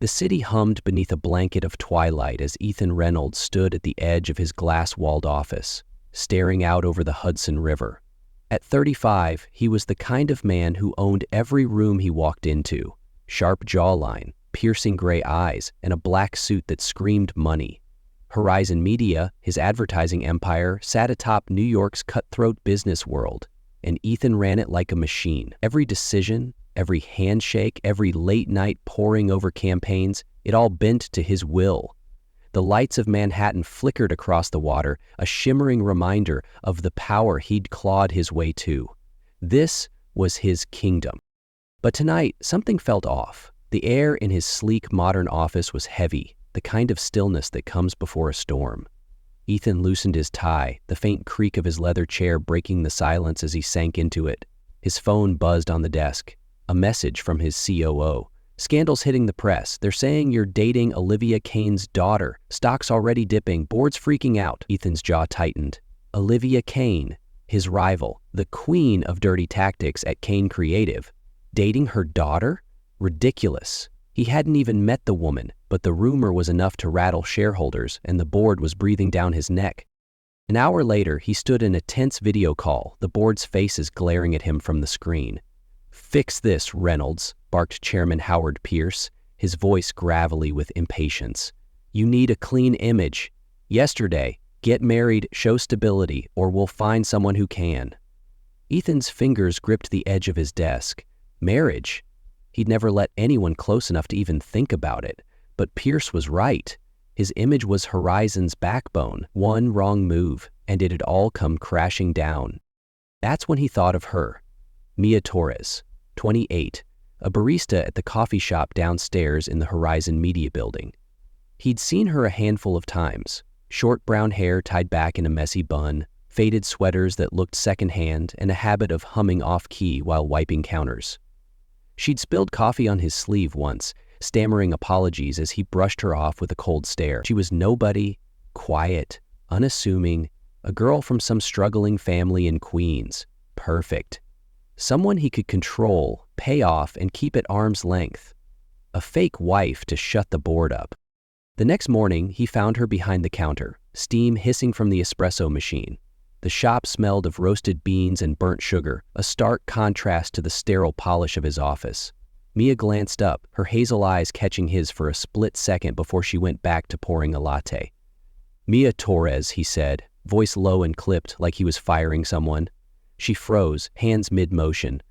The city hummed beneath a blanket of twilight as Ethan Reynolds stood at the edge of his glass-walled office, staring out over the Hudson River. At 35, he was the kind of man who owned every room he walked into, sharp jawline, piercing gray eyes, and a black suit that screamed money. Horizon Media, his advertising empire, sat atop New York's cutthroat business world, and Ethan ran it like a machine. Every decision, every handshake, every late night poring over campaigns, it all bent to his will. The lights of Manhattan flickered across the water, a shimmering reminder of the power he'd clawed his way to. This was his kingdom. But tonight, something felt off. The air in his sleek, modern office was heavy, the kind of stillness that comes before a storm. Ethan loosened his tie, the faint creak of his leather chair breaking the silence as he sank into it. His phone buzzed on the desk. A message from his COO. "Scandals hitting the press. They're saying you're dating Olivia Kane's daughter. Stock's already dipping. Board's freaking out." Ethan's jaw tightened. Olivia Kane, his rival, the queen of dirty tactics at Kane Creative. Dating her daughter? Ridiculous. He hadn't even met the woman, but the rumor was enough to rattle shareholders, and the board was breathing down his neck. An hour later, he stood in a tense video call, the board's faces glaring at him from the screen. "Fix this, Reynolds," barked Chairman Howard Pierce, his voice gravelly with impatience. "You need a clean image. Yesterday, get married, show stability, or we'll find someone who can." Ethan's fingers gripped the edge of his desk. Marriage? He'd never let anyone close enough to even think about it. But Pierce was right. His image was Horizon's backbone. One wrong move, and it had all come crashing down. That's when he thought of her. Mia Torres, 28, a barista at the coffee shop downstairs in the Horizon Media building. He'd seen her a handful of times. Short brown hair tied back in a messy bun, faded sweaters that looked secondhand, and a habit of humming off-key while wiping counters. She'd spilled coffee on his sleeve once, stammering apologies as he brushed her off with a cold stare. She was nobody, quiet, unassuming, a girl from some struggling family in Queens. Perfect. Someone he could control, pay off, and keep at arm's length. A fake wife to shut the board up. The next morning, he found her behind the counter, steam hissing from the espresso machine. The shop smelled of roasted beans and burnt sugar, a stark contrast to the sterile polish of his office. Mia glanced up, her hazel eyes catching his for a split second before she went back to pouring a latte. "Mia Torres," he said, voice low and clipped like he was firing someone. She froze, hands mid-motion.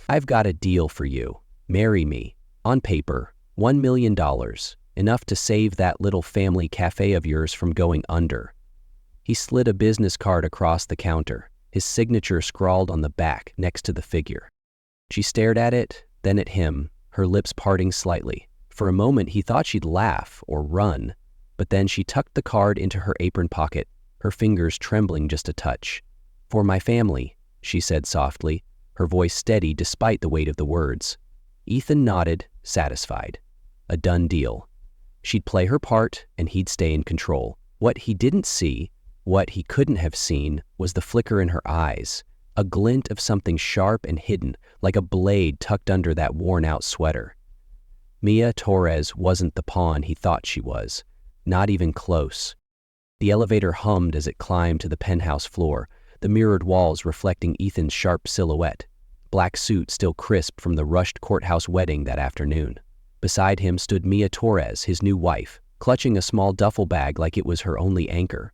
"I've got a deal for you. Marry me. On paper, $1 million. Enough to save that little family cafe of yours from going under." He slid a business card across the counter, his signature scrawled on the back next to the figure. She stared at it, then at him, her lips parting slightly. For a moment he thought she'd laugh or run, but then she tucked the card into her apron pocket, her fingers trembling just a touch. "For my family," she said softly, her voice steady despite the weight of the words. Ethan nodded, satisfied. A done deal. She'd play her part, and he'd stay in control. What he didn't see, what he couldn't have seen, was the flicker in her eyes, a glint of something sharp and hidden, like a blade tucked under that worn-out sweater. Mia Torres wasn't the pawn he thought she was, not even close. The elevator hummed as it climbed to the penthouse floor, the mirrored walls reflecting Ethan's sharp silhouette, black suit still crisp from the rushed courthouse wedding that afternoon. Beside him stood Mia Torres, his new wife, clutching a small duffel bag like it was her only anchor.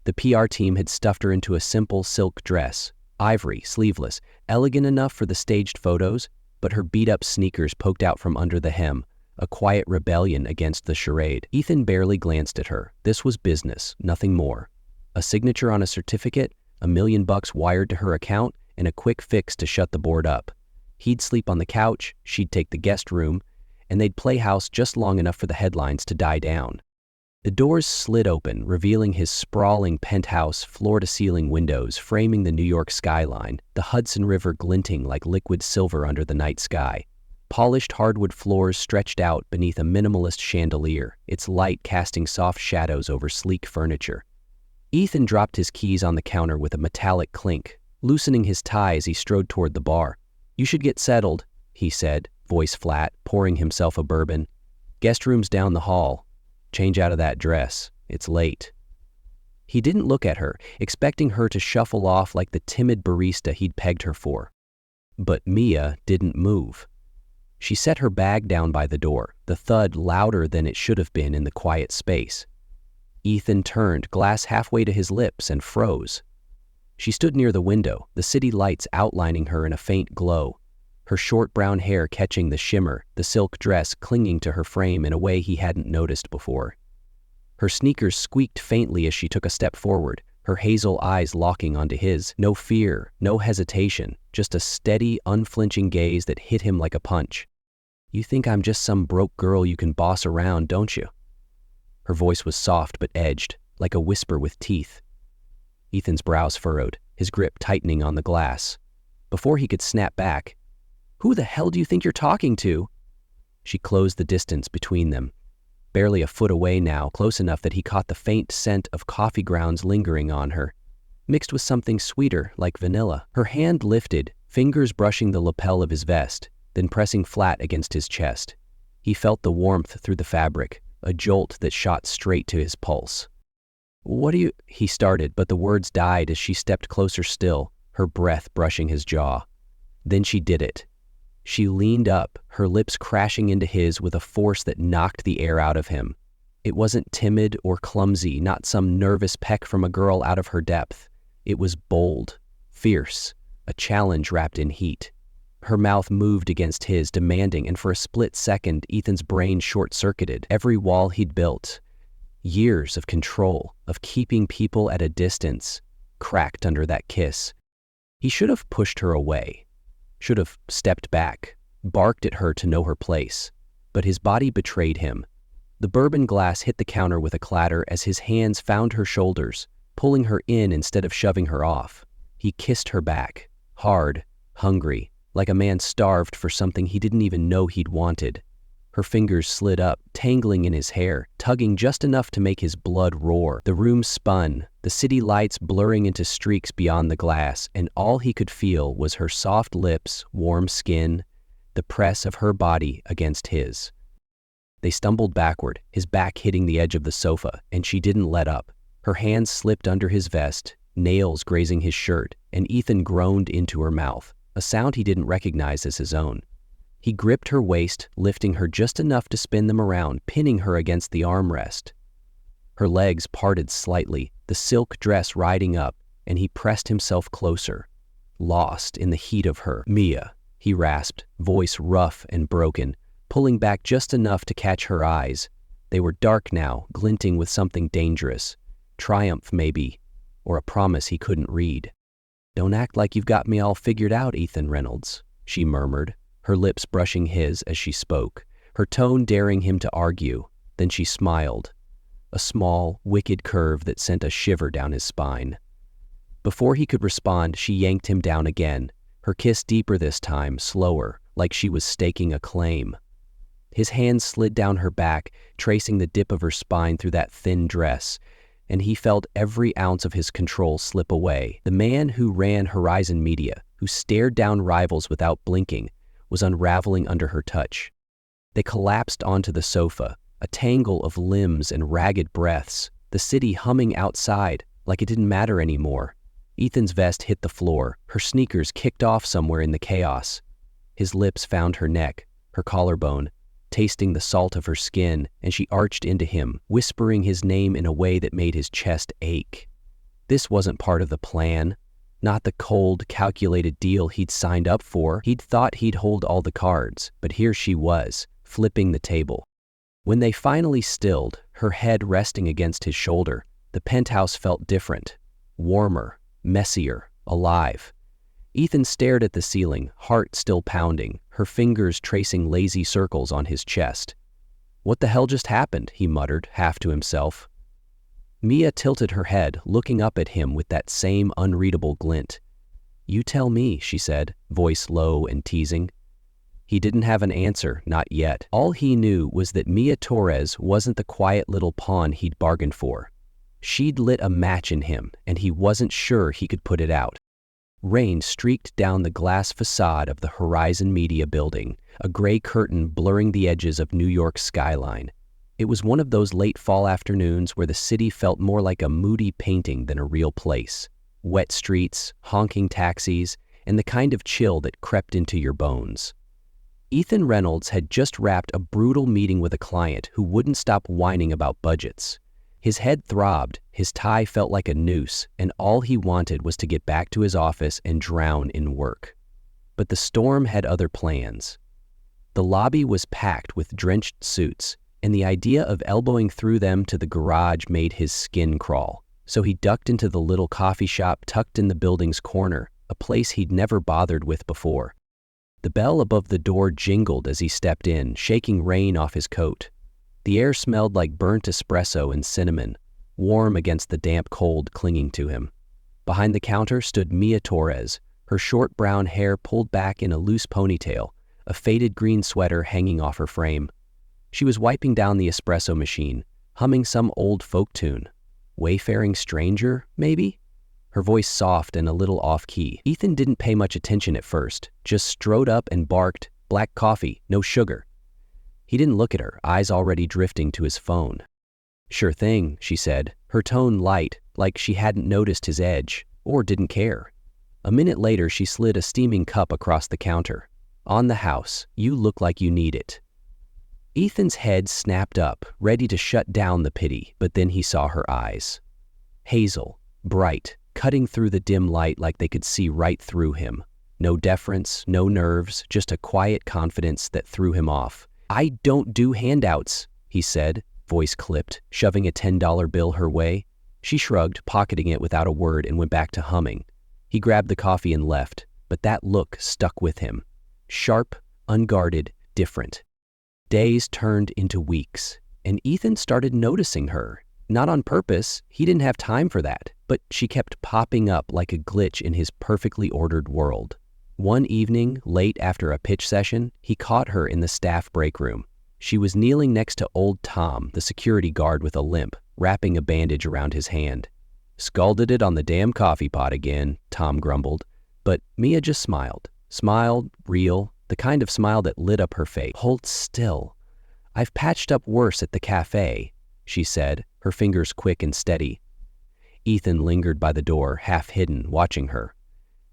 The PR team had stuffed her into a simple silk dress, ivory, sleeveless, elegant enough for the staged photos, but her beat-up sneakers poked out from under the hem, a quiet rebellion against the charade. Ethan barely glanced at her. This was business, nothing more. A signature on a certificate, $1 million wired to her account, and a quick fix to shut the board up. He'd sleep on the couch, she'd take the guest room, and they'd play house just long enough for the headlines to die down. The doors slid open, revealing his sprawling penthouse, floor-to-ceiling windows framing the New York skyline, the Hudson River glinting like liquid silver under the night sky. Polished hardwood floors stretched out beneath a minimalist chandelier, its light casting soft shadows over sleek furniture. Ethan dropped his keys on the counter with a metallic clink, loosening his tie as he strode toward the bar. "You should get settled," he said, voice flat, pouring himself a bourbon. Guest room's down the hall. Change out of that dress. It's late." He didn't look at her, expecting her to shuffle off like the timid barista he'd pegged her for. But Mia didn't move. She set her bag down by the door, the thud louder than it should have been in the quiet space. Ethan turned, glass halfway to his lips, and froze. She stood near the window, the city lights outlining her in a faint glow, her short brown hair catching the shimmer, the silk dress clinging to her frame in a way he hadn't noticed before. Her sneakers squeaked faintly as she took a step forward, her hazel eyes locking onto his. No fear, no hesitation, just a steady, unflinching gaze that hit him like a punch. "You think I'm just some broke girl you can boss around, don't you?" Her voice was soft but edged, like a whisper with teeth. Ethan's brows furrowed, his grip tightening on the glass. Before he could snap back, "Who the hell do you think you're talking to?" She closed the distance between them. Barely a foot away now, close enough that he caught the faint scent of coffee grounds lingering on her, mixed with something sweeter like vanilla. Her hand lifted, fingers brushing the lapel of his vest, then pressing flat against his chest. He felt the warmth through the fabric, a jolt that shot straight to his pulse. "What do you—" he started, but the words died as she stepped closer still, her breath brushing his jaw. Then she did it. She leaned up, her lips crashing into his with a force that knocked the air out of him. It wasn't timid or clumsy, not some nervous peck from a girl out of her depth. It was bold, fierce, a challenge wrapped in heat. Her mouth moved against his, demanding, and for a split second, Ethan's brain short-circuited. Every wall he'd built, years of control, of keeping people at a distance, cracked under that kiss. He should have pushed her away, should have stepped back, barked at her to know her place. But his body betrayed him. The bourbon glass hit the counter with a clatter as his hands found her shoulders, pulling her in instead of shoving her off. He kissed her back, hard, hungry, like a man starved for something he didn't even know he'd wanted. Her fingers slid up, tangling in his hair, tugging just enough to make his blood roar. The room spun, the city lights blurring into streaks beyond the glass, and all he could feel was her soft lips, warm skin, the press of her body against his. They stumbled backward, his back hitting the edge of the sofa, and she didn't let up. Her hands slipped under his vest, nails grazing his shirt, and Ethan groaned into her mouth, a sound he didn't recognize as his own. He gripped her waist, lifting her just enough to spin them around, pinning her against the armrest. Her legs parted slightly, the silk dress riding up, and he pressed himself closer, lost in the heat of her. "Mia," he rasped, voice rough and broken, pulling back just enough to catch her eyes. They were dark now, glinting with something dangerous. Triumph, maybe, or a promise he couldn't read. "Don't act like you've got me all figured out, Ethan Reynolds," she murmured, her lips brushing his as she spoke, her tone daring him to argue. Then she smiled, a small, wicked curve that sent a shiver down his spine. Before he could respond, she yanked him down again, her kiss deeper this time, slower, like she was staking a claim. His hands slid down her back, tracing the dip of her spine through that thin dress, and he felt every ounce of his control slip away. The man who ran Horizon Media, who stared down rivals without blinking, was unraveling under her touch. They collapsed onto the sofa, a tangle of limbs and ragged breaths, the city humming outside like it didn't matter anymore. Ethan's vest hit the floor, her sneakers kicked off somewhere in the chaos. His lips found her neck, her collarbone, tasting the salt of her skin, and she arched into him, whispering his name in a way that made his chest ache. This wasn't part of the plan. Not the cold, calculated deal he'd signed up for. He'd thought he'd hold all the cards, but here she was, flipping the table. When they finally stilled, her head resting against his shoulder, the penthouse felt different, warmer, messier, alive. Ethan stared at the ceiling, heart still pounding, her fingers tracing lazy circles on his chest. "What the hell just happened?" he muttered, half to himself. Mia tilted her head, looking up at him with that same unreadable glint. "You tell me," she said, voice low and teasing. He didn't have an answer, not yet. All he knew was that Mia Torres wasn't the quiet little pawn he'd bargained for. She'd lit a match in him, and he wasn't sure he could put it out. Rain streaked down the glass facade of the Horizon Media building, a gray curtain blurring the edges of New York's skyline. It was one of those late fall afternoons where the city felt more like a moody painting than a real place. Wet streets, honking taxis, and the kind of chill that crept into your bones. Ethan Reynolds had just wrapped a brutal meeting with a client who wouldn't stop whining about budgets. His head throbbed, his tie felt like a noose, and all he wanted was to get back to his office and drown in work. But the storm had other plans. The lobby was packed with drenched suits, and the idea of elbowing through them to the garage made his skin crawl. So he ducked into the little coffee shop tucked in the building's corner, a place he'd never bothered with before. The bell above the door jingled as he stepped in, shaking rain off his coat. The air smelled like burnt espresso and cinnamon, warm against the damp cold clinging to him. Behind the counter stood Mia Torres, her short brown hair pulled back in a loose ponytail, a faded green sweater hanging off her frame. She was wiping down the espresso machine, humming some old folk tune. Wayfaring stranger, maybe? Her voice soft and a little off-key. Ethan didn't pay much attention at first, just strode up and barked, "Black coffee, no sugar." He didn't look at her, eyes already drifting to his phone. "Sure thing," she said, her tone light, like she hadn't noticed his edge, or didn't care. A minute later, she slid a steaming cup across the counter. "On the house, you look like you need it." Ethan's head snapped up, ready to shut down the pity, but then he saw her eyes. Hazel, bright, cutting through the dim light like they could see right through him. No deference, no nerves, just a quiet confidence that threw him off. "I don't do handouts," he said, voice clipped, shoving a $10 bill her way. She shrugged, pocketing it without a word, and went back to humming. He grabbed the coffee and left, but that look stuck with him. Sharp, unguarded, different. Days turned into weeks, and Ethan started noticing her. Not on purpose, he didn't have time for that, but she kept popping up like a glitch in his perfectly ordered world. One evening, late after a pitch session, he caught her in the staff break room. She was kneeling next to old Tom, the security guard with a limp, wrapping a bandage around his hand. "Scalded it on the damn coffee pot again," Tom grumbled. But Mia just smiled. Smiled, real, the kind of smile that lit up her face. "Hold still. I've patched up worse at the cafe," she said, her fingers quick and steady. Ethan lingered by the door, half hidden, watching her.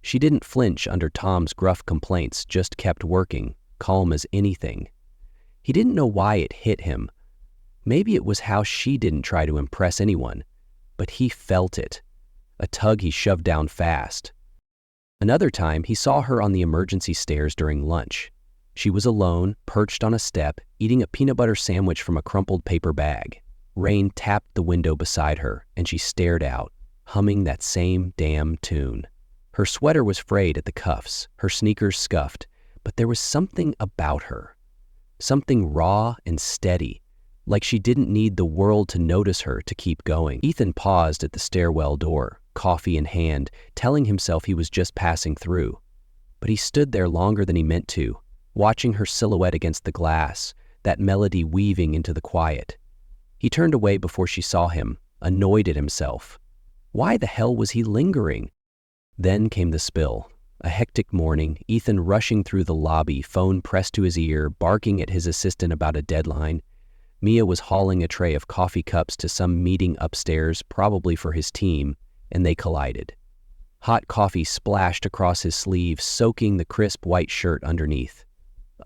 She didn't flinch under Tom's gruff complaints, just kept working, calm as anything. He didn't know why it hit him. Maybe it was how she didn't try to impress anyone, but he felt it. A tug he shoved down fast. Another time, he saw her on the emergency stairs during lunch. She was alone, perched on a step, eating a peanut butter sandwich from a crumpled paper bag. Rain tapped the window beside her, and she stared out, humming that same damn tune. Her sweater was frayed at the cuffs, her sneakers scuffed, but there was something about her. Something raw and steady, like she didn't need the world to notice her to keep going. Ethan paused at the stairwell door, coffee in hand, telling himself he was just passing through. But he stood there longer than he meant to, watching her silhouette against the glass, that melody weaving into the quiet. He turned away before she saw him, annoyed at himself. Why the hell was he lingering? Then came the spill. A hectic morning, Ethan rushing through the lobby, phone pressed to his ear, barking at his assistant about a deadline. Mia was hauling a tray of coffee cups to some meeting upstairs, probably for his team, and they collided. Hot coffee splashed across his sleeve, soaking the crisp white shirt underneath.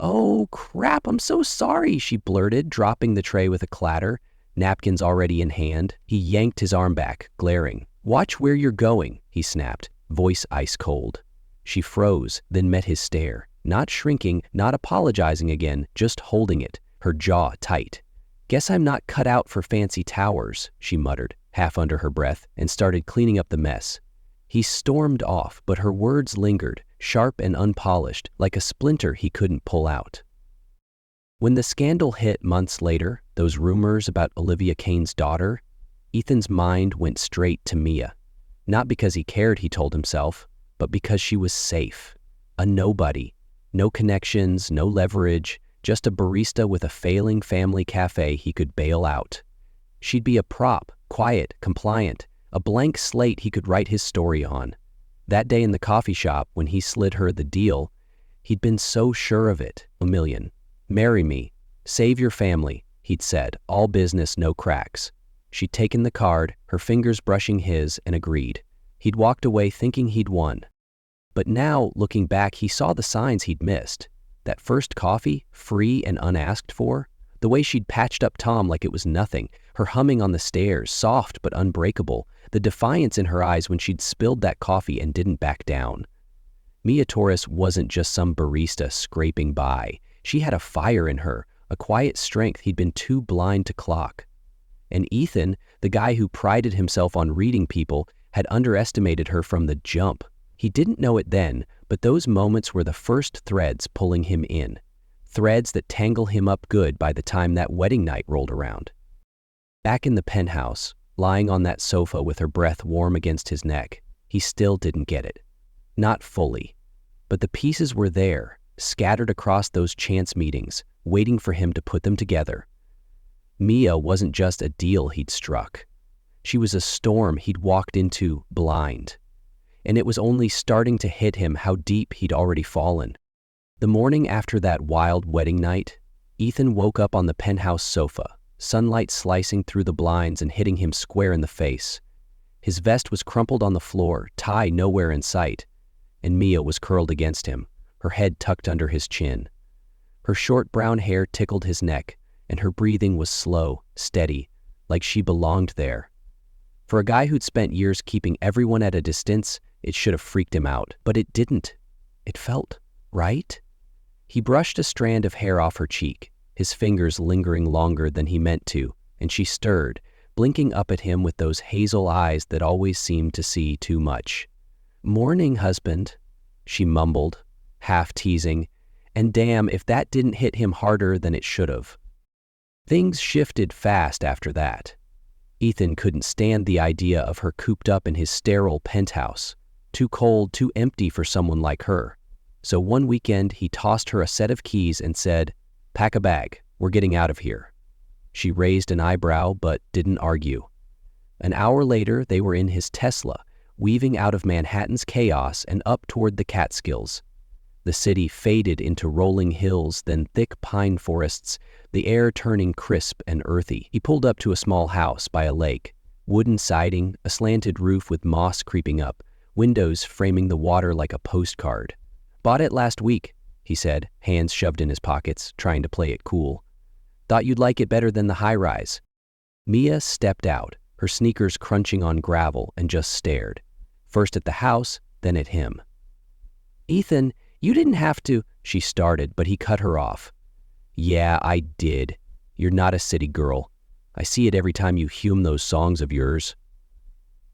"Oh, crap, I'm so sorry," she blurted, dropping the tray with a clatter, napkins already in hand. He yanked his arm back, glaring. "Watch where you're going," he snapped, voice ice cold. She froze, then met his stare, not shrinking, not apologizing again, just holding it, her jaw tight. "Guess I'm not cut out for fancy towers," she muttered, half under her breath, and started cleaning up the mess. He stormed off, but her words lingered, sharp and unpolished, like a splinter he couldn't pull out. When the scandal hit months later, those rumors about Olivia Kane's daughter, Ethan's mind went straight to Mia. Not because he cared, he told himself, but because she was safe. A nobody. No connections, no leverage, just a barista with a failing family cafe he could bail out. She'd be a prop, quiet, compliant, a blank slate he could write his story on. That day in the coffee shop, when he slid her the deal, he'd been so sure of it. A million. Marry me. Save your family, he'd said. All business, no cracks. She'd taken the card, her fingers brushing his, and agreed. He'd walked away thinking he'd won. But now, looking back, he saw the signs he'd missed. That first coffee, free and unasked for. The way she'd patched up Tom like it was nothing. Her humming on the stairs, soft but unbreakable. The defiance in her eyes when she'd spilled that coffee and didn't back down. Mia Torres wasn't just some barista scraping by. She had a fire in her, a quiet strength he'd been too blind to clock. And Ethan, the guy who prided himself on reading people, had underestimated her from the jump. He didn't know it then, but those moments were the first threads pulling him in. Threads that tangle him up good by the time that wedding night rolled around. Back in the penthouse, lying on that sofa with her breath warm against his neck, he still didn't get it. Not fully. But the pieces were there, scattered across those chance meetings, waiting for him to put them together. Mia wasn't just a deal he'd struck. She was a storm he'd walked into blind. And it was only starting to hit him how deep he'd already fallen. The morning after that wild wedding night, Ethan woke up on the penthouse sofa, sunlight slicing through the blinds and hitting him square in the face. His vest was crumpled on the floor, tie nowhere in sight, and Mia was curled against him, her head tucked under his chin. Her short brown hair tickled his neck, and her breathing was slow, steady, like she belonged there. For a guy who'd spent years keeping everyone at a distance, it should have freaked him out, but it didn't. It felt right. He brushed a strand of hair off her cheek, his fingers lingering longer than he meant to, and she stirred, blinking up at him with those hazel eyes that always seemed to see too much. "Morning, husband," she mumbled, half teasing, and damn if that didn't hit him harder than it should have. Things shifted fast after that. Ethan couldn't stand the idea of her cooped up in his sterile penthouse, too cold, too empty for someone like her. So one weekend, he tossed her a set of keys and said, "Pack a bag, we're getting out of here." She raised an eyebrow but didn't argue. An hour later, they were in his Tesla, weaving out of Manhattan's chaos and up toward the Catskills. The city faded into rolling hills, then thick pine forests, the air turning crisp and earthy. He pulled up to a small house by a lake, wooden siding, a slanted roof with moss creeping up, windows framing the water like a postcard. "Bought it last week," he said, hands shoved in his pockets, trying to play it cool. "Thought you'd like it better than the high-rise." Mia stepped out, her sneakers crunching on gravel, and just stared, first at the house, then at him. "Ethan, you didn't have to," she started, but he cut her off. "Yeah, I did. You're not a city girl. I see it every time you hum those songs of yours."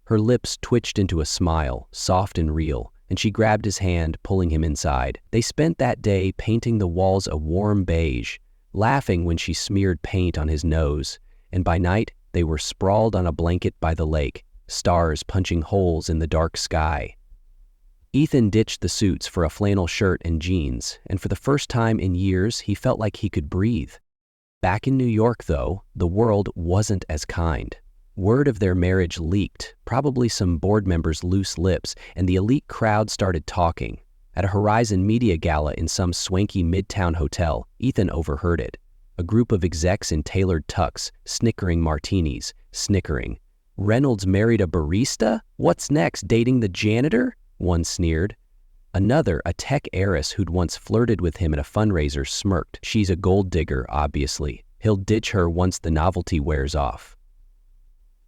Her lips twitched into a smile, soft and real, and she grabbed his hand, pulling him inside. They spent that day painting the walls a warm beige, laughing when she smeared paint on his nose, and by night they were sprawled on a blanket by the lake, stars punching holes in the dark sky. Ethan ditched the suits for a flannel shirt and jeans, and for the first time in years he felt like he could breathe. Back in New York, though, the world wasn't as kind. Word of their marriage leaked, probably some board members' loose lips, and the elite crowd started talking. At a Horizon Media Gala in some swanky midtown hotel, Ethan overheard it. A group of execs in tailored tux, snickering martinis, snickering. "Reynolds married a barista? What's next, dating the janitor?" one sneered. Another, a tech heiress who'd once flirted with him at a fundraiser, smirked. "She's a gold digger, obviously. He'll ditch her once the novelty wears off."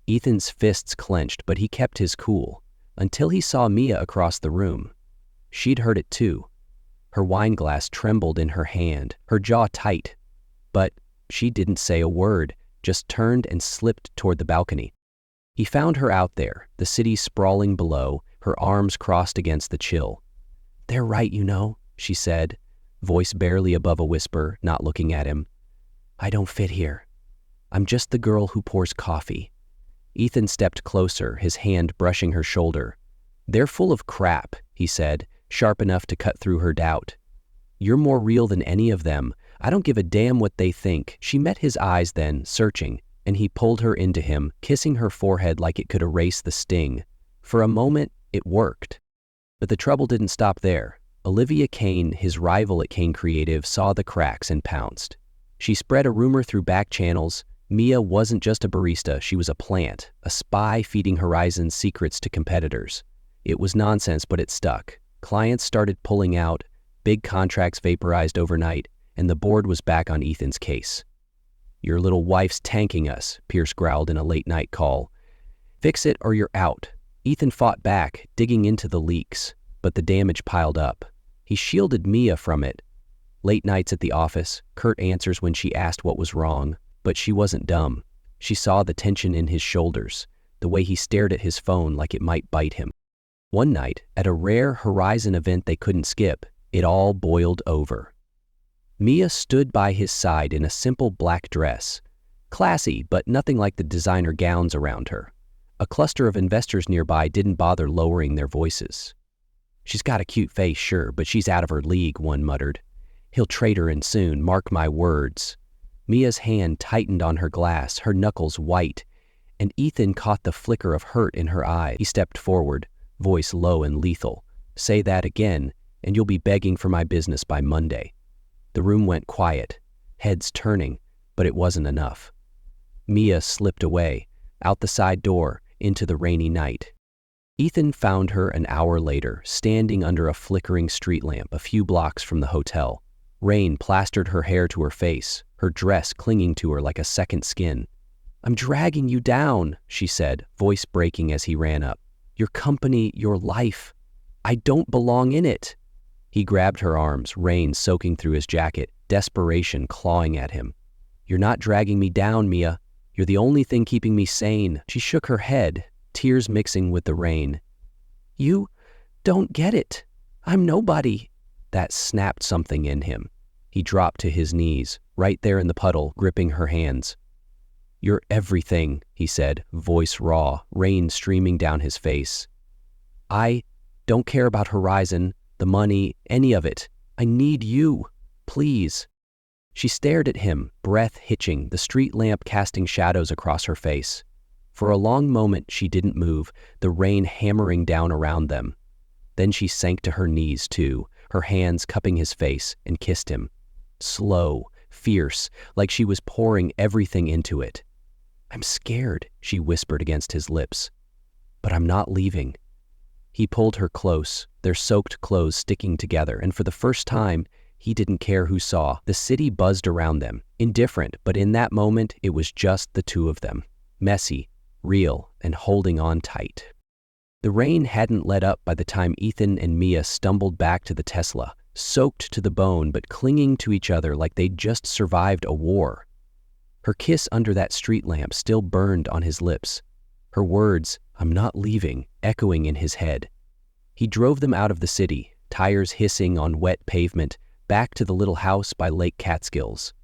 Ethan's fists clenched, but he kept his cool, until he saw Mia across the room. She'd heard it too. Her wine glass trembled in her hand, her jaw tight. But she didn't say a word, just turned and slipped toward the balcony. He found her out there, the city sprawling below, her arms crossed against the chill. "They're right, you know," she said, voice barely above a whisper, not looking at him. "I don't fit here. I'm just the girl who pours coffee." Ethan stepped closer, his hand brushing her shoulder. "They're full of crap," he said, sharp enough to cut through her doubt. "You're more real than any of them. I don't give a damn what they think." She met his eyes then, searching, and he pulled her into him, kissing her forehead like it could erase the sting. For a moment, it worked. But the trouble didn't stop there. Olivia Kane, his rival at Kane Creative, saw the cracks and pounced. She spread a rumor through back channels. Mia wasn't just a barista, she was a plant, a spy feeding Horizon's secrets to competitors. It was nonsense, but it stuck. Clients started pulling out, big contracts vaporized overnight, and the board was back on Ethan's case. "Your little wife's tanking us," Pierce growled in a late-night call. "Fix it or you're out." Ethan fought back, digging into the leaks, but the damage piled up. He shielded Mia from it. Late nights at the office, curt answers when she asked what was wrong, but she wasn't dumb. She saw the tension in his shoulders, the way he stared at his phone like it might bite him. One night, at a rare Horizon event they couldn't skip, it all boiled over. Mia stood by his side in a simple black dress. Classy, but nothing like the designer gowns around her. A cluster of investors nearby didn't bother lowering their voices. "She's got a cute face, sure, but she's out of her league," one muttered. "He'll trade her in soon, mark my words." Mia's hand tightened on her glass, her knuckles white, and Ethan caught the flicker of hurt in her eye. He stepped forward, voice low and lethal. "Say that again, and you'll be begging for my business by Monday." The room went quiet, heads turning, but it wasn't enough. Mia slipped away, out the side door, into the rainy night. Ethan found her an hour later, standing under a flickering street lamp a few blocks from the hotel. Rain plastered her hair to her face, her dress clinging to her like a second skin. "I'm dragging you down," she said, voice breaking as he ran up. "Your company, your life. I don't belong in it." He grabbed her arms, rain soaking through his jacket, desperation clawing at him. "You're not dragging me down, Mia. You're the only thing keeping me sane." She shook her head, tears mixing with the rain. "You don't get it. I'm nobody." That snapped something in him. He dropped to his knees, right there in the puddle, gripping her hands. "You're everything," he said, voice raw, rain streaming down his face. "I don't care about Horizon, the money, any of it. I need you. Please." She stared at him, breath hitching, the street lamp casting shadows across her face. For a long moment she didn't move, the rain hammering down around them. Then she sank to her knees too, her hands cupping his face, and kissed him. Slow, fierce, like she was pouring everything into it. "I'm scared," she whispered against his lips. "But I'm not leaving." He pulled her close, their soaked clothes sticking together, and for the first time, he didn't care who saw. The city buzzed around them, indifferent, but in that moment, it was just the two of them. Messy, real, and holding on tight. The rain hadn't let up by the time Ethan and Mia stumbled back to the Tesla, soaked to the bone but clinging to each other like they'd just survived a war. Her kiss under that street lamp still burned on his lips. Her words, "I'm not leaving," echoing in his head. He drove them out of the city, tires hissing on wet pavement, back to the little house by Lake Catskills.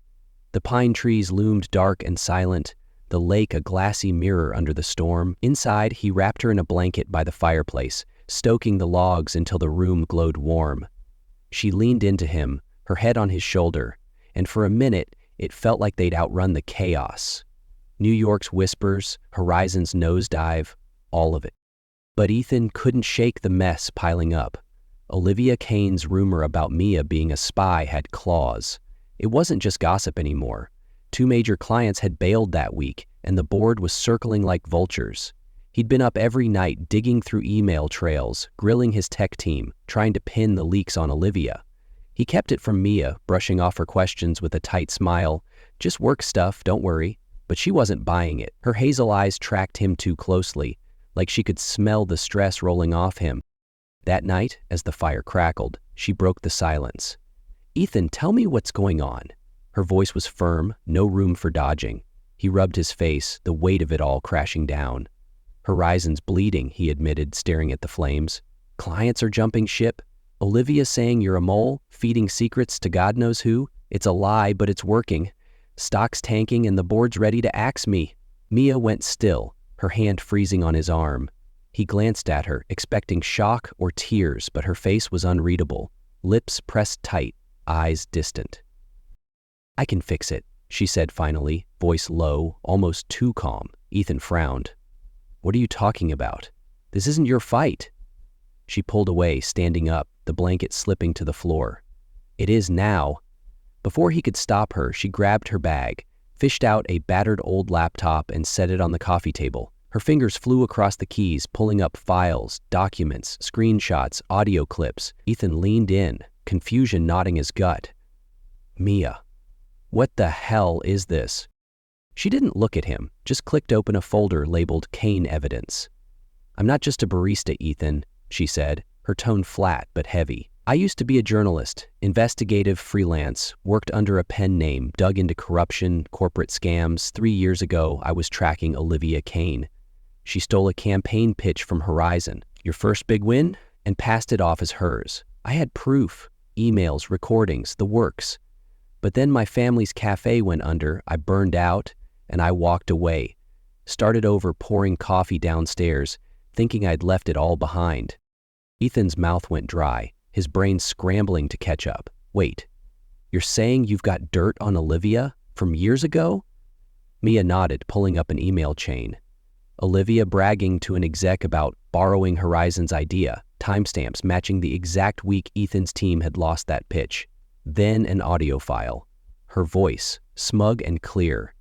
The pine trees loomed dark and silent, the lake a glassy mirror under the storm. Inside, he wrapped her in a blanket by the fireplace, stoking the logs until the room glowed warm. She leaned into him, her head on his shoulder, and for a minute, it felt like they'd outrun the chaos. New York's whispers, Horizon's nosedive, all of it. But Ethan couldn't shake the mess piling up. Olivia Kane's rumor about Mia being a spy had claws. It wasn't just gossip anymore. 2 major clients had bailed that week, and the board was circling like vultures. He'd been up every night digging through email trails, grilling his tech team, trying to pin the leaks on Olivia. He kept it from Mia, brushing off her questions with a tight smile. "Just work stuff, don't worry." But she wasn't buying it. Her hazel eyes tracked him too closely, like she could smell the stress rolling off him. That night, as the fire crackled, she broke the silence. "Ethan, tell me what's going on." Her voice was firm, no room for dodging. He rubbed his face, the weight of it all crashing down. "Horizon's bleeding," he admitted, staring at the flames. "Clients are jumping ship. Olivia's saying you're a mole, feeding secrets to God knows who. It's a lie, but it's working. Stock's tanking and the board's ready to axe me." Mia went still, her hand freezing on his arm. He glanced at her, expecting shock or tears, but her face was unreadable. Lips pressed tight, eyes distant. "I can fix it," she said finally, voice low, almost too calm. Ethan frowned. "What are you talking about? This isn't your fight." She pulled away, standing up, the blanket slipping to the floor. It is now. Before he could stop her, she grabbed her bag, fished out a battered old laptop and set it on the coffee table. Her fingers flew across the keys, pulling up files, documents, screenshots, audio clips. Ethan leaned in, confusion knotting his gut. Mia, what the hell is this? She didn't look at him, just clicked open a folder labeled Kane Evidence. I'm not just a barista, Ethan, she said, her tone flat but heavy. I used to be a journalist, investigative freelance, worked under a pen name, dug into corruption, corporate scams. 3 years ago, I was tracking Olivia Kane. She stole a campaign pitch from Horizon, your first big win, and passed it off as hers. I had proof, emails, recordings, the works. But then my family's cafe went under, I burned out, and I walked away. Started over pouring coffee downstairs, thinking I'd left it all behind. Ethan's mouth went dry, his brain scrambling to catch up. Wait, you're saying you've got dirt on Olivia from years ago? Mia nodded, pulling up an email chain. Olivia bragging to an exec about borrowing Horizon's idea, timestamps matching the exact week Ethan's team had lost that pitch. Then an audio file. Her voice, smug and clear.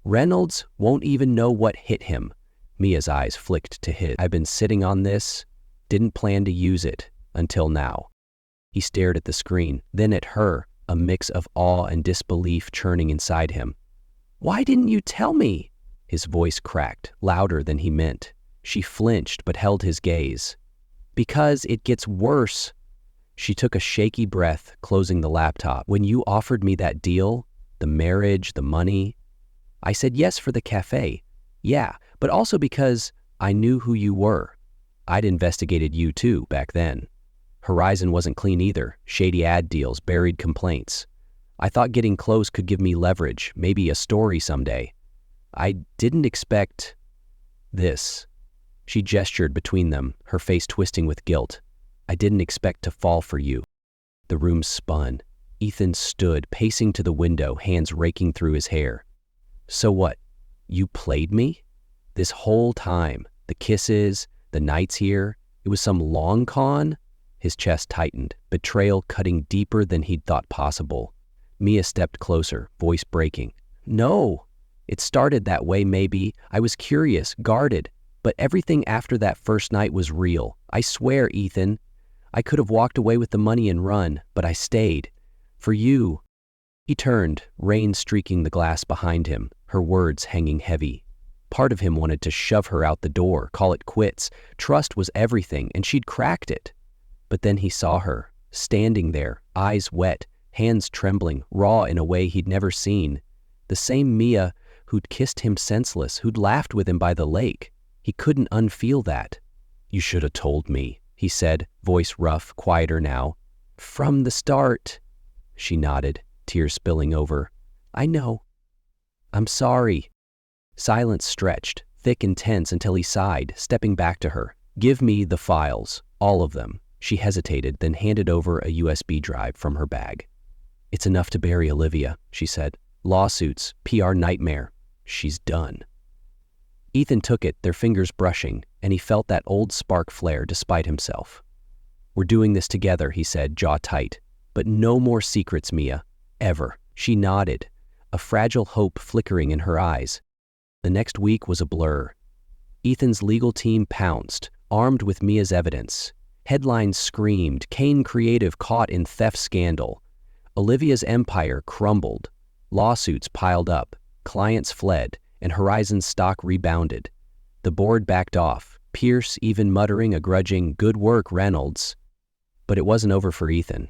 Reynolds won't even know what hit him. Mia's eyes flicked to his. I've been sitting on this, didn't plan to use it, until now. He stared at the screen, then at her, a mix of awe and disbelief churning inside him. Why didn't you tell me? His voice cracked, louder than he meant. She flinched but held his gaze. Because it gets worse. She took a shaky breath, closing the laptop. When you offered me that deal, the marriage, the money, I said yes for the cafe. Yeah, but also because I knew who you were. I'd investigated you too back then. Horizon wasn't clean either. Shady ad deals, buried complaints. I thought getting close could give me leverage, maybe a story someday. I didn't expect this. She gestured between them, her face twisting with guilt. I didn't expect to fall for you. The room spun. Ethan stood, pacing to the window, hands raking through his hair. So what? You played me? This whole time, the kisses, the nights here, it was some long con? His chest tightened, betrayal cutting deeper than he'd thought possible. Mia stepped closer, voice breaking. No, it started that way maybe. I was curious, guarded, but everything after that first night was real. I swear, Ethan. I could have walked away with the money and run, but I stayed. For you. He turned, rain streaking the glass behind him, her words hanging heavy. Part of him wanted to shove her out the door, call it quits. Trust was everything, and she'd cracked it. But then he saw her, standing there, eyes wet, hands trembling, raw in a way he'd never seen. The same Mia who'd kissed him senseless, who'd laughed with him by the lake. He couldn't unfeel that. You should have told me, he said, voice rough, quieter now. From the start. She nodded, tears spilling over. I know. I'm sorry. Silence stretched, thick and tense until he sighed, stepping back to her. Give me the files, all of them. She hesitated, then handed over a USB drive from her bag. It's enough to bury Olivia, she said. Lawsuits, PR nightmare. She's done. Ethan took it, their fingers brushing, and he felt that old spark flare despite himself. We're doing this together, he said, jaw tight. But no more secrets, Mia. Ever. She nodded, a fragile hope flickering in her eyes. The next week was a blur. Ethan's legal team pounced, armed with Mia's evidence. Headlines screamed, Kane Creative caught in theft scandal. Olivia's empire crumbled. Lawsuits piled up, clients fled, and Horizon's stock rebounded. The board backed off, Pierce even muttering a grudging, good work, Reynolds. But it wasn't over for Ethan.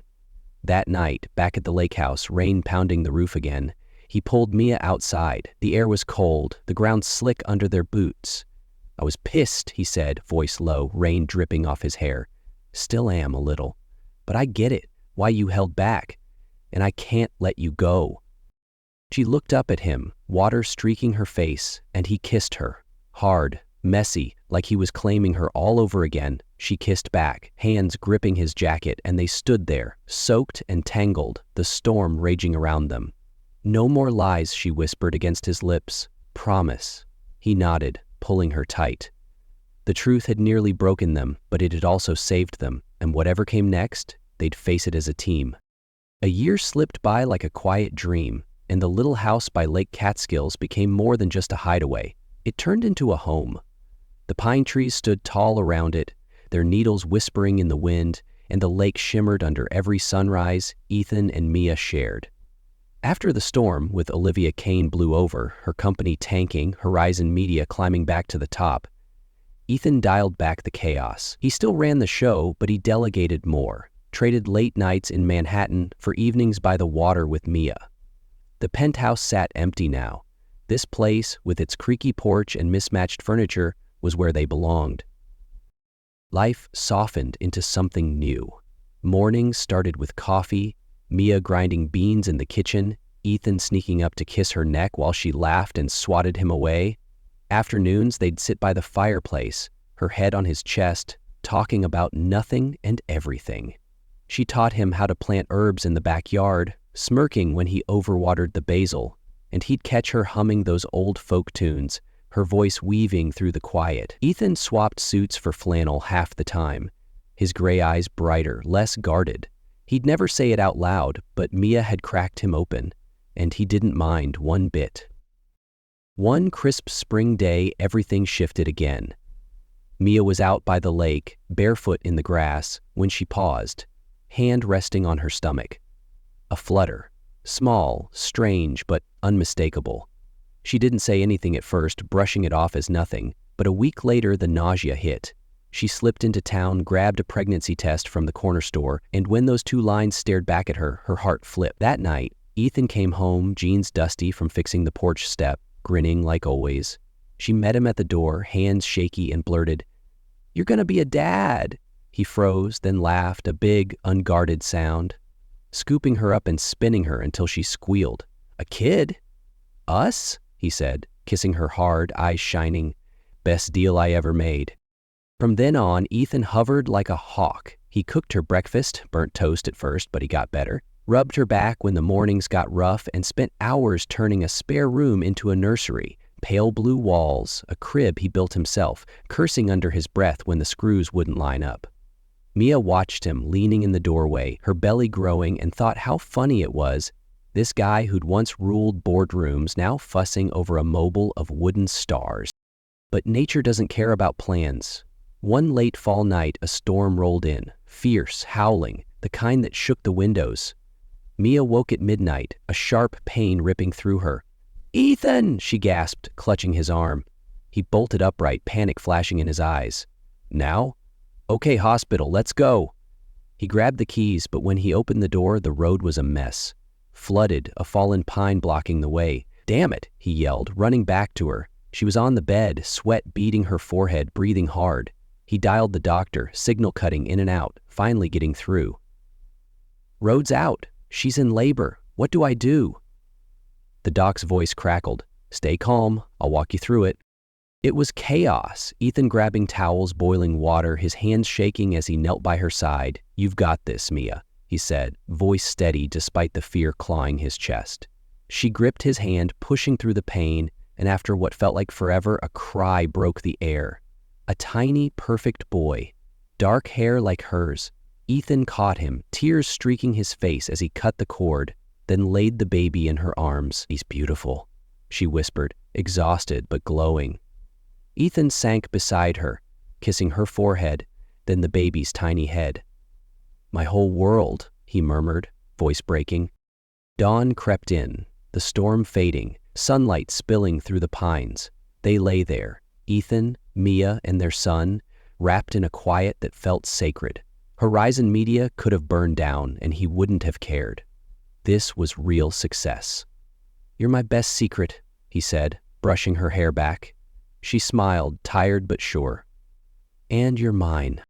That night, back at the lake house, rain pounding the roof again, he pulled Mia outside. The air was cold, the ground slick under their boots. I was pissed, he said, voice low, rain dripping off his hair. Still am a little. But I get it, why you held back. And I can't let you go. She looked up at him, water streaking her face, and he kissed her. Hard, messy, like he was claiming her all over again. She kissed back, hands gripping his jacket, and they stood there, soaked and tangled, the storm raging around them. No more lies, she whispered against his lips. Promise. He nodded, pulling her tight. The truth had nearly broken them, but it had also saved them, and whatever came next, they'd face it as a team. A year slipped by like a quiet dream, and the little house by Lake Catskills became more than just a hideaway. It turned into a home. The pine trees stood tall around it, their needles whispering in the wind, and the lake shimmered under every sunrise Ethan and Mia shared. After the storm, with Olivia Kane blew over, her company tanking, Horizon Media climbing back to the top, Ethan dialed back the chaos. He still ran the show, but he delegated more, traded late nights in Manhattan for evenings by the water with Mia. The penthouse sat empty now. This place, with its creaky porch and mismatched furniture, was where they belonged. Life softened into something new. Mornings started with coffee, Mia grinding beans in the kitchen, Ethan sneaking up to kiss her neck while she laughed and swatted him away. Afternoons, they'd sit by the fireplace, her head on his chest, talking about nothing and everything. She taught him how to plant herbs in the backyard, smirking when he overwatered the basil, and he'd catch her humming those old folk tunes, her voice weaving through the quiet. Ethan swapped suits for flannel half the time, his gray eyes brighter, less guarded. He'd never say it out loud, but Mia had cracked him open, and he didn't mind one bit. One crisp spring day, everything shifted again. Mia was out by the lake, barefoot in the grass, when she paused, hand resting on her stomach. A flutter, small, strange, but unmistakable. She didn't say anything at first, brushing it off as nothing, but a week later the nausea hit. She slipped into town, grabbed a pregnancy test from the corner store, and when those two lines stared back at her, her heart flipped. That night, Ethan came home, jeans dusty from fixing the porch step, grinning like always. She met him at the door, hands shaky, and blurted, "You're gonna be a dad." He froze, then laughed, a big, unguarded sound, scooping her up and spinning her until she squealed. "A kid? Us?" he said, kissing her hard, eyes shining. "Best deal I ever made." From then on, Ethan hovered like a hawk. He cooked her breakfast, burnt toast at first, but he got better, rubbed her back when the mornings got rough, and spent hours turning a spare room into a nursery, pale blue walls, a crib he built himself, cursing under his breath when the screws wouldn't line up. Mia watched him, leaning in the doorway, her belly growing, and thought how funny it was, this guy who'd once ruled boardrooms now fussing over a mobile of wooden stars. But nature doesn't care about plans. One late fall night, a storm rolled in, fierce, howling, the kind that shook the windows. Mia woke at midnight, a sharp pain ripping through her. "Ethan!" she gasped, clutching his arm. He bolted upright, panic flashing in his eyes. "Now? Okay, hospital, let's go." He grabbed the keys, but when he opened the door, the road was a mess. Flooded, a fallen pine blocking the way. "Damn it," he yelled, running back to her. She was on the bed, sweat beading her forehead, breathing hard. He dialed the doctor, signal cutting in and out, finally getting through. "Road's out. She's in labor. What do I do?" The doc's voice crackled. "Stay calm. I'll walk you through it." It was chaos. Ethan grabbing towels, boiling water, his hands shaking as he knelt by her side. "You've got this, Mia," he said, voice steady despite the fear clawing his chest. She gripped his hand, pushing through the pain, and after what felt like forever, a cry broke the air. A tiny, perfect boy, dark hair like hers. Ethan caught him, tears streaking his face as he cut the cord, then laid the baby in her arms. "He's beautiful," she whispered, exhausted but glowing. Ethan sank beside her, kissing her forehead, then the baby's tiny head. "My whole world," he murmured, voice breaking. Dawn crept in, the storm fading, sunlight spilling through the pines. They lay there, Ethan, Mia, and their son, wrapped in a quiet that felt sacred. Horizon Media could have burned down, and he wouldn't have cared. This was real success. "You're my best secret," he said, brushing her hair back. She smiled, tired but sure. "And you're mine."